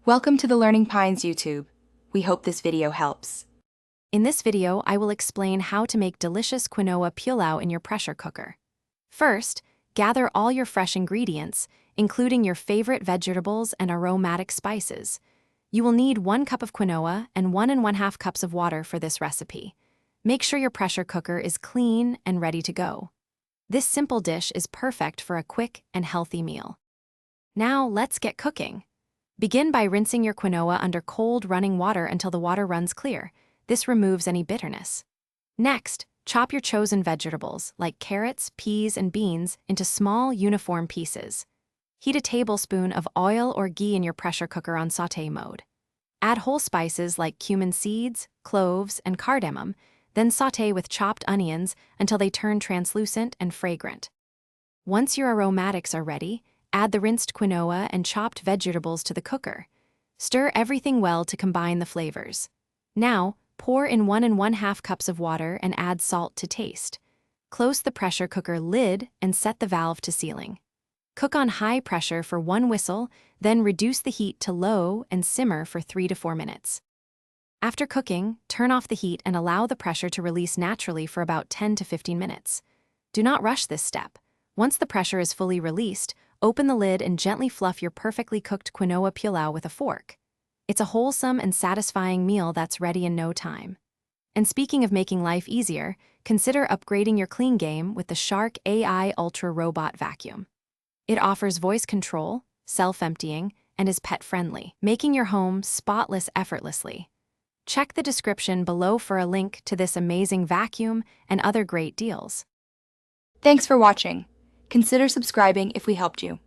Welcome to the Learning Pines YouTube. We hope this video helps. In this video, I will explain how to make delicious quinoa pulao in your pressure cooker. First, gather all your fresh ingredients, including your favorite vegetables and aromatic spices. You will need 1 cup of quinoa and 1 1/2 cups of water for this recipe. Make sure your pressure cooker is clean and ready to go. This simple dish is perfect for a quick and healthy meal. Now, let's get cooking. Begin by rinsing your quinoa under cold running water until the water runs clear. This removes any bitterness. Next, chop your chosen vegetables, like carrots, peas, and beans, into small, uniform pieces. Heat a tablespoon of oil or ghee in your pressure cooker on sauté mode. Add whole spices like cumin seeds, cloves, and cardamom, then sauté with chopped onions until they turn translucent and fragrant. Once your aromatics are ready, add the rinsed quinoa and chopped vegetables to the cooker. Stir everything well to combine the flavors. Now, pour in 1 1/2 cups of water and add salt to taste. Close the pressure cooker lid and set the valve to sealing. Cook on high pressure for 1 whistle, then reduce the heat to low and simmer for 3 to 4 minutes. After cooking, turn off the heat and allow the pressure to release naturally for about 10 to 15 minutes. Do not rush this step. Once the pressure is fully released, open the lid and gently fluff your perfectly cooked quinoa pulao with a fork. It's a wholesome and satisfying meal that's ready in no time. And speaking of making life easier, consider upgrading your clean game with the Shark AI Ultra Robot Vacuum. It offers voice control, self-emptying, and is pet-friendly, making your home spotless effortlessly. Check the description below for a link to this amazing vacuum and other great deals. Thanks for watching. Consider subscribing if we helped you.